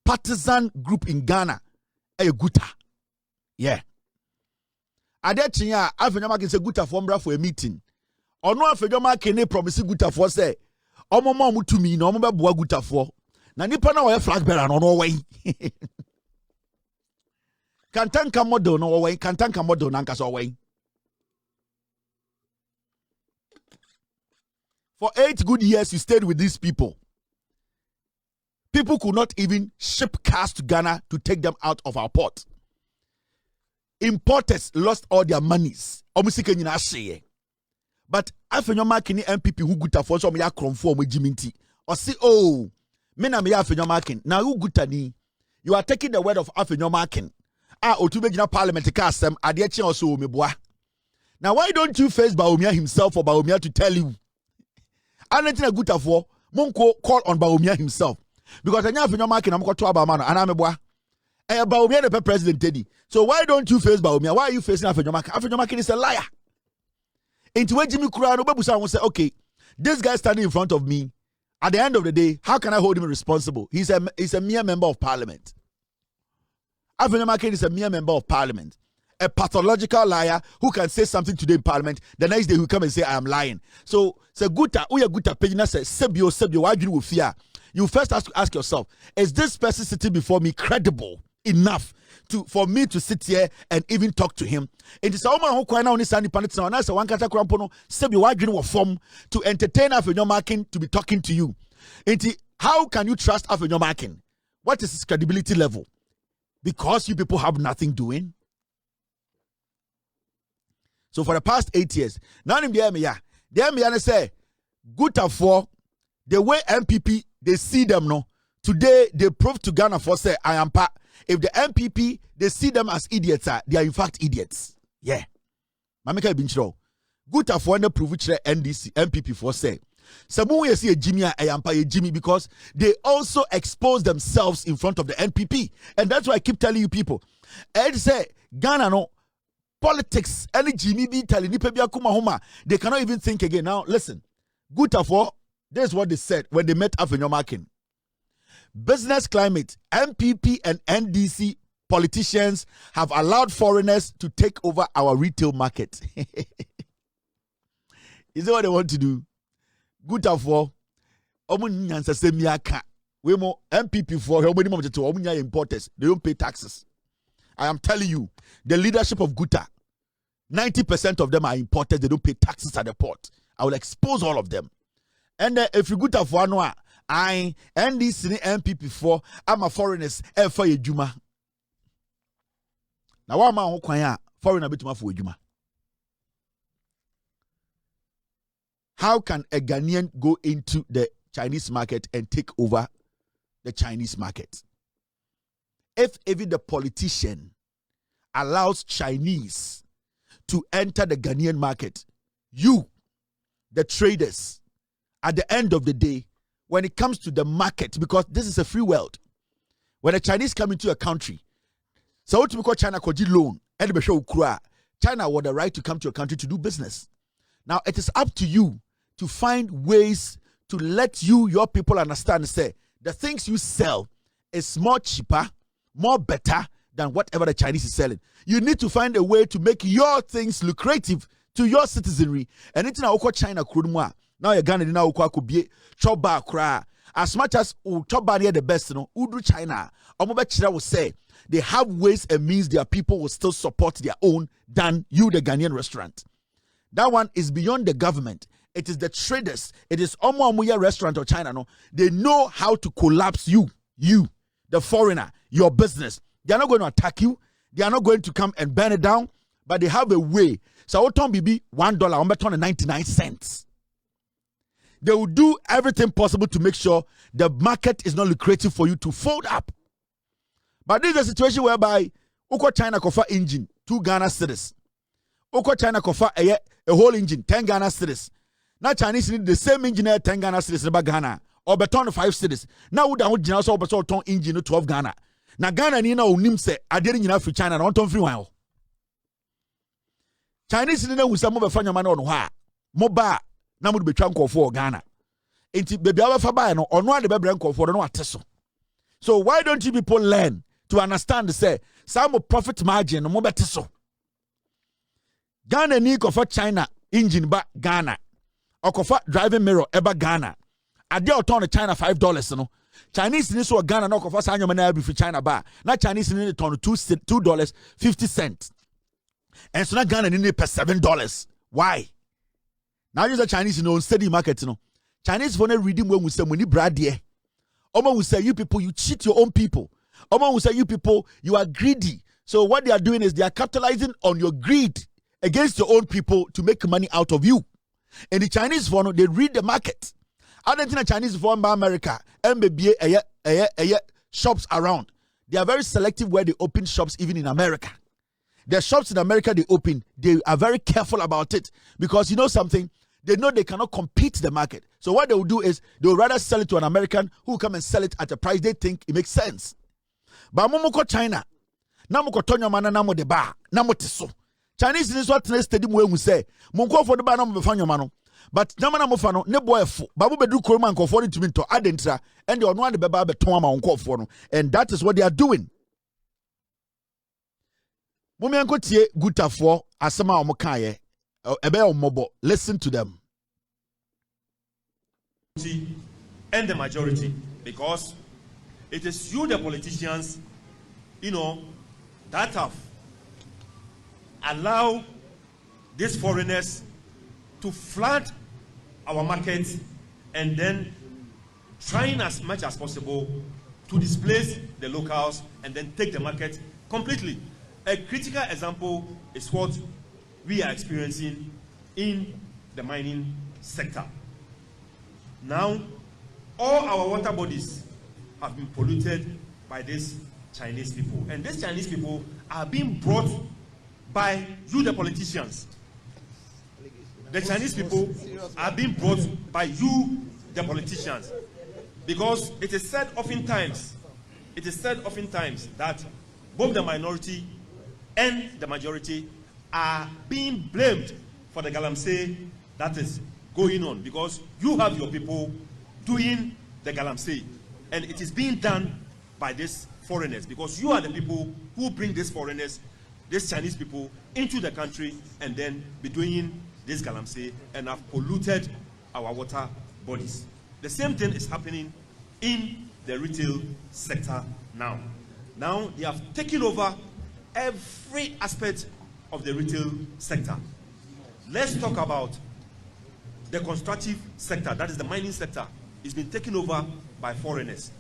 partisan group in Ghana, a GUTA. Yeah. Adechinya Afenyomakin say GUTA for a meeting. Or no Afenyomakin promise GUTA for say, Omo mamu to me, no mba bua GUTA for. Na nipa na wa flag bearer no way. Kantanka model no way, kantanka model nanka so way. For 8 good years you stayed with these people. People could not even ship cars to Ghana to take them out of our port. Importers lost all their monies. But Afenyomakin NPP who GUTA for some ya conform with Jiminti. Or say, oh, mena me Afenyomakin. Now who GUTA ni? You are taking the word of Afenyomakin. Otubejina parliament kasem adeche also meboa. Now why don't you face Bawumia himself or Bawumia to tell you? Anatina GUTA for Monko call on Bawumia himself. Because I have no marking, I'm going to Abamano, and I'm a boy. Bawumia the president Teddy. So why don't you face Bawumia? Why are you facing Afenyomakin? Afenyomakin is a liar. Into where Jimmy Kurano Babusan will say, okay, this guy standing in front of me, at the end of the day, how can I hold him responsible? He's a mere member of parliament. Afenyomakin is a mere member of parliament. A pathological liar who can say something today in parliament, the next day he will come and say, I am lying. So GUTA, uya GUTA pagina says, Sebio, why do you fear? You first have to ask yourself, is this person sitting before me credible enough for me to sit here and even talk to him? It is a woman who quite now only standing panel and that's a one kata krampono, Sebio, why do you form to entertain Afenyomakin to be talking to you? How can you trust Afenyomakin? What is his credibility level? Because you people have nothing doing. So for the past 8 years, now in the MIA say GUTA for the way NPP they see them no. Today they prove to Ghana for say I am part. If the NPP they see them as idiots, they are in fact idiots. Yeah. Mamika Binchro. GUTA for the prove which NDC NPP for say. Samu we see a Jimmy I am a Jimmy because they also expose themselves in front of the NPP. And that's why I keep telling you people. And say Ghana no politics any Jimmy be telling they cannot even think again. Now listen. GUTA for this is what they said when they met Afenyomakin. Business climate, NPP and NDC politicians have allowed foreigners to take over our retail market. Is that what they want to do? GUTA for NPP for importers. They don't pay taxes. I am telling you, the leadership of GUTA, 90% of them are importers. They don't pay taxes at the port. I will expose all of them. And if you GUTA for Anwa, I NDC NPP for I'm a foreigners for a juma. Now what man who foreigner bit for juma? How can a Ghanaian go into the Chinese market and take over the Chinese market? If even the politician allows Chinese to enter the Ghanaian market, you, the traders, at the end of the day, when it comes to the market, because this is a free world, when the Chinese come into a country, so what we call China could loan, China had the right to come to your country to do business. Now it is up to you to find ways to let your people understand, say, the things you sell is more cheaper, more better than whatever the Chinese is selling. You need to find a way to make your things lucrative to your citizenry. And it's now China Nkrumah. Now you're Ghana now could be choba kra. As much as choba near the best, Udu China, Omobechira will say they have ways and means their people will still support their own than you, the Ghanaian restaurant. That one is beyond the government. It is the traders. It is Omoamuya restaurant or China. No, they know how to collapse you, the foreigner, your business. They are not going to attack you. They are not going to come and burn it down. But they have a way. So Oton BB $1, 99 cents. They will do everything possible to make sure the market is not lucrative for you to fold up. But this is a situation whereby Uko China kofa engine 2 Ghana cedis. Uko China kofa a whole engine 10 Ghana cedis. Now Chinese need the same engineer 10 Ghana cedis about Ghana or beton 5 cedis. Now we don't also beton engine 12 Ghana. Now Ghana ni na unim se aderi nyina free China na on free one. Chinese ni na wusa mo be fanya man on ha. Moba na mo be twa nkofo Ghana. Enti baby abefa ba no ono ade be bre nkofo no ateso. So why don't you people learn to understand, say, some profit margin no more better so. Ghana ni kofa China engine ba Ghana. Or kofa driving mirror eba Ghana. Ade oton China $5 no. Chinese ni so Ghana no kofa sanyo mana be for China ba. Na Chinese ni ton $2.50. And so na Ghana ni pay $7. Why? Now use the Chinese no steady market no. Chinese for no redeem when we say money brad here. Omo will say, you people, you cheat your own people. Omo will say, you people, you are greedy. So what they are doing is they are capitalizing on your greed against your own people to make money out of you. And the Chinese for no, they read the market. I don't think the Chinese for America, MBA, shops around. They are very selective where they open shops even in America. The shops in America they open, they are very careful about it. Because you know something? They know they cannot compete the market. So what they will do is they will rather sell it to an American who will come and sell it at a price they think it makes sense. But momoko China, namoko tonyo mana namo de ba, namo tiso. Chinese is what steady we say. Monko for the ba namo befanyo mano. But nama namo fano ne boy fo. Babu bedu kuruma nko for to minto adentra and they onwa de beba beton ma onko for no. And that is what they are doing. Mumi anko tie gutafo asema omokaye. Listen to them. And the majority, because it is you, the politicians, that have allowed these foreigners to flood our markets and then trying as much as possible to displace the locals and then take the market completely. A critical example is what we are experiencing in the mining sector. Now, all our water bodies have been polluted by these Chinese people. And these Chinese people are being brought by you, the politicians. The Chinese people are being brought by you, the politicians. Because it is said oftentimes that both the minority and the majority are being blamed for the galamsey that is going on, because you have your people doing the galamsey and it is being done by these foreigners, because you are the people who bring these foreigners, these Chinese people, into the country and then be doing this galamsey and have polluted our water bodies. The same thing is happening in the retail sector now. Now they have taken over every aspect of the retail sector. Let's talk about the constructive sector, that is the mining sector. It's been taken over by foreigners.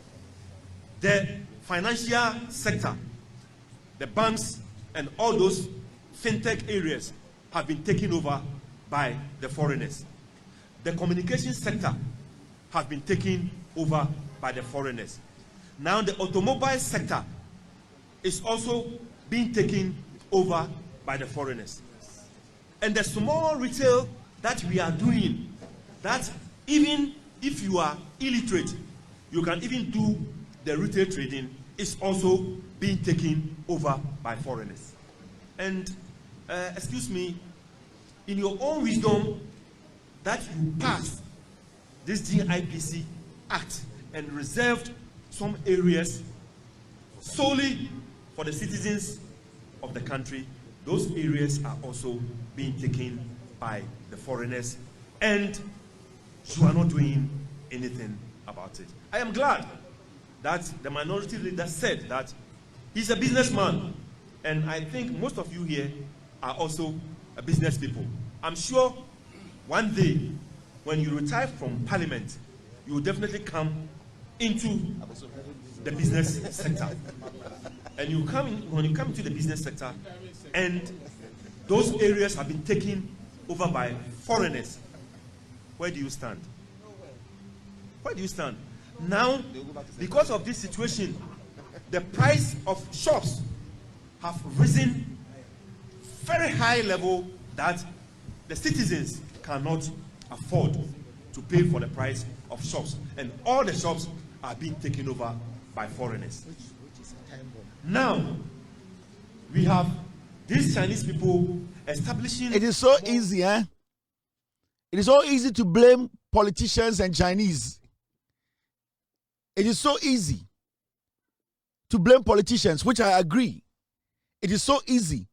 The financial sector, the banks and all those fintech areas have been taken over by the foreigners. The communication sector has been taken over by the foreigners. Now the automobile sector is also being taken over by the foreigners. And the small retail that we are doing, that even if you are illiterate, you can even do the retail trading, is also being taken over by foreigners. And, excuse me, in your own wisdom, that you passed this GIPC Act and reserved some areas solely for the citizens of the country, those areas are also being taken by the foreigners, and you are not doing anything about it. I am glad that the minority leader said that he's a businessman, and I think most of you here are also a business people. I'm sure one day when you retire from parliament, you will definitely come into the business sector. And you come in, when you come into the business sector, and those areas have been taken over by foreigners, where do you stand? Where do you stand? Now, because of this situation, the price of shops have risen very high level that the citizens cannot afford to pay for the price of shops, and all the shops are being taken over by foreigners. Now, we have these Chinese people establishing... It is so easy, eh? It is so easy to blame politicians and Chinese. It is so easy to blame politicians, which I agree. It is so easy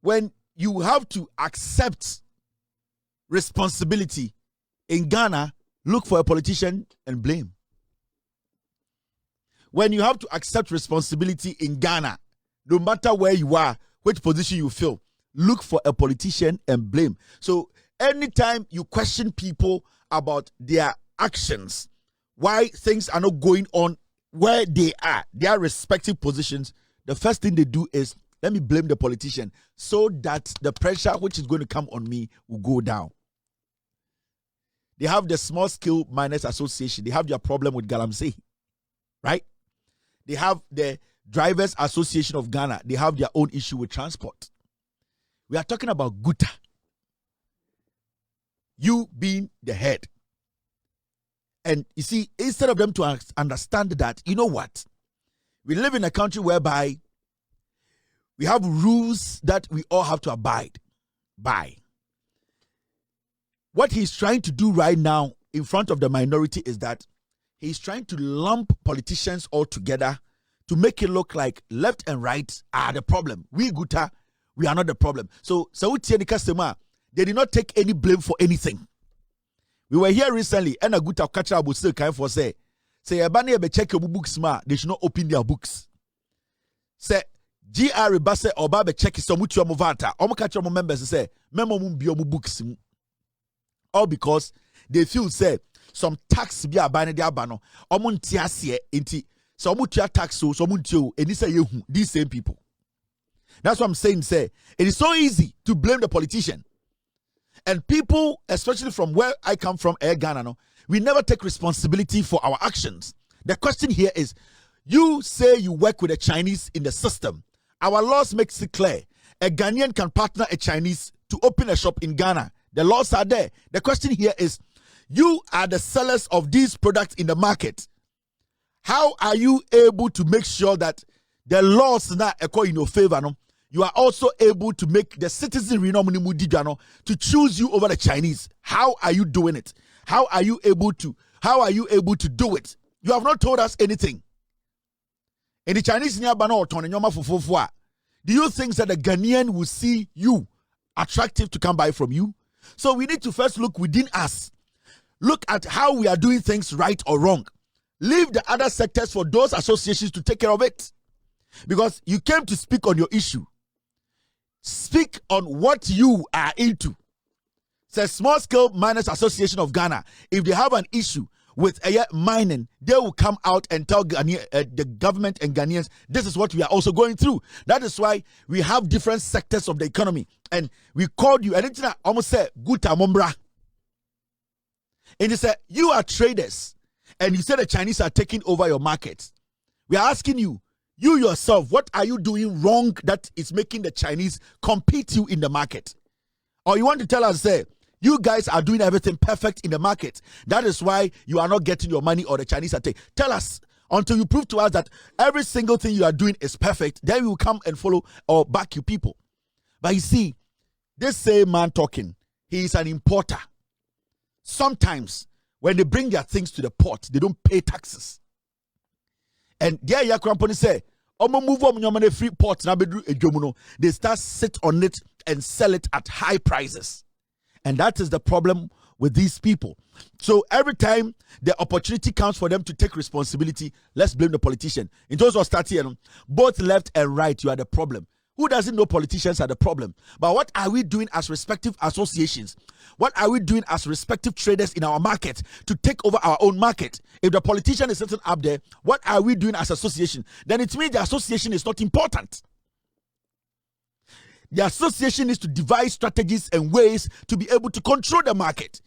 when you have to accept responsibility. In Ghana, look for a politician and blame. When you have to accept responsibility in Ghana, no matter where you are, which position you fill, look for a politician and blame. So anytime you question people about their actions, why things are not going on where they are, their respective positions, the first thing they do is, let me blame the politician so that the pressure which is going to come on me will go down. They have the Small Scale Miners Association. They have their problem with Galamsey, right? They have the Drivers Association of Ghana. They have their own issue with transport. We are talking about Guta. You being the head. And you see, instead of them to understand that, you know what? We live in a country whereby we have rules that we all have to abide by. What he's trying to do right now in front of the minority is that he's trying to lump politicians all together to make it look like left and right are the problem. We Guta, we are not the problem. So the customer, they did not take any blame for anything. We were here recently, and a Guta catcher will still kind for say Ebane be check your books, they should not open their books. Say GR Basse or Babe check some mutual movata. Catch your members say, Memo bio books. All because they feel say some tax be a banner de abano, omuntiasie inti, so mutia tax so muntio, and these same people. That's what I'm saying, say it is so easy to blame the politician. And people, especially from where I come from, Ghana, no, we never take responsibility for our actions. The question here is, you say you work with the Chinese in the system. Our laws makes it clear. A Ghanaian can partner a Chinese to open a shop in Ghana. The laws are there. The question here is, you are the sellers of these products in the market. How are you able to make sure that the laws now echo in your favor? No? You are also able to make the citizenry to choose you over the Chinese. How are you doing it? How are you able to do it? You have not told us anything. In the Chinese, do you think that the Ghanaian will see you attractive to come buy from you? So we need to first look within us. Look at how we are doing things right or wrong. Leave the other sectors for those associations to take care of it. Because you came to speak on your issue. Speak on what you are into. Say Small Scale Miners Association of Ghana, if they have an issue with mining, they will come out and tell the government and Ghanaians, this is what we are also going through. That is why we have different sectors of the economy. And we called you, and I almost said, Guta Mombra. And you said, you are traders, and you said the Chinese are taking over your markets. We are asking you, you yourself, what are you doing wrong that is making the Chinese compete you in the market? Or you want to tell us, say, you guys are doing everything perfect in the market. That is why you are not getting your money or the Chinese are taking. Tell us, until you prove to us that every single thing you are doing is perfect, then we will come and follow or back you people. But you see, this same man talking, he is an importer. Sometimes when they bring their things to the port, they don't pay taxes. And there your company say, move on free port now they start sit on it and sell it at high prices. And that is the problem with these people. So every time the opportunity comes for them to take responsibility, let's blame the politician. In terms of starting, both left and right, you are the problem. Who doesn't know politicians are the problem? But what are we doing as respective associations? What are we doing as respective traders in our market to take over our own market? If the politician is sitting up there, what are we doing as association? Then it means the association is not important. The association is to devise strategies and ways to be able to control the market.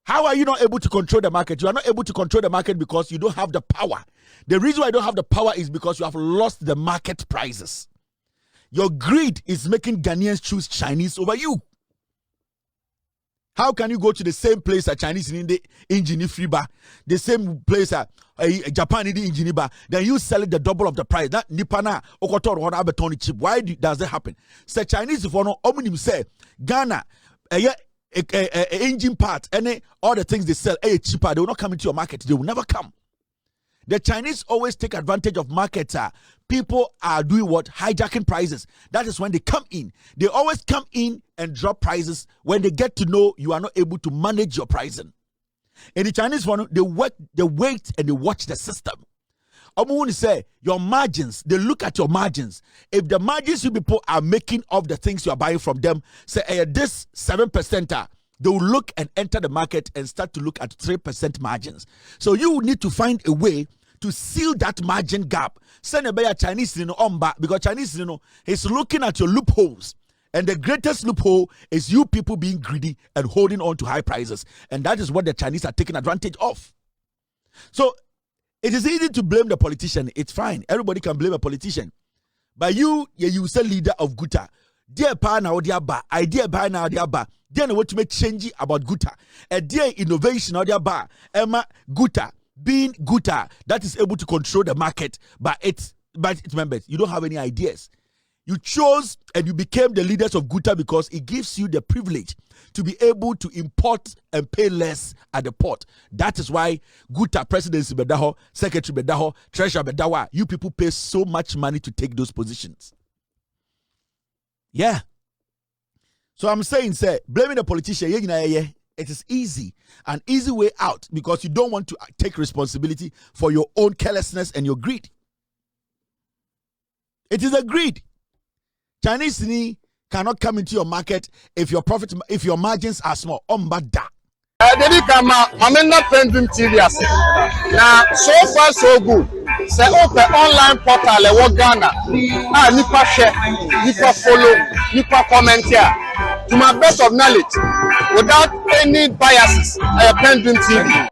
How are you not able to control the market? You are not able to control the market because you don't have the power. The reason why you don't have the power is because you have lost the market prices. Your greed is making Ghanaians choose Chinese over you. How can you go to the same place a Chinese in the engine free bar, the same place a Japan in the engine bar, then you sell it the double of the price? That Nipana Okotor or Abertoni cheap. Why does that happen? Say Chinese if no omnim say Ghana engine part and all the things they sell cheaper, they will not come into your market. They will never come. The Chinese always take advantage of markets. People are doing what? Hijacking prices. That is when they come in. They always come in and drop prices when they get to know you are not able to manage your pricing. In the Chinese one, they wait and they watch the system. I'm going to say your margins, they look at your margins. If the margins you people are making of the things you are buying from them, say this 7%, they will look and enter the market and start to look at 3% margins. So you need to find a way to seal that margin gap. Send a Chinese because Chinese is looking at your loopholes. And the greatest loophole is you people being greedy and holding on to high prices. And that is what the Chinese are taking advantage of. So it is easy to blame the politician. It's fine. Everybody can blame a politician. But you say leader of Guta. Dear pa na odia ba, idea ba na odia ba. Then what to make change about Guta. A dear innovation odia ba. Emma Guta being Guta that is able to control the market, but its members, you don't have any ideas. You chose and you became the leaders of Guta because it gives you the privilege to be able to import and pay less at the port. That is why Guta presidency bedaho, secretary bedaho, treasurer bedawa, you people pay so much money to take those positions. Yeah. So I'm saying, blaming the politician, it is easy, an easy way out because you don't want to take responsibility for your own carelessness and your greed. It is a greed. Chinese cannot come into your market if your margins are small. Ombada. Dedi kama amena PENDREAM TV ase. Now so far so good. Say open online portal e wo Ghana. Nipa share, nipa follow, nipa comment here. To my best of knowledge, without any biases, PENDREAM TV.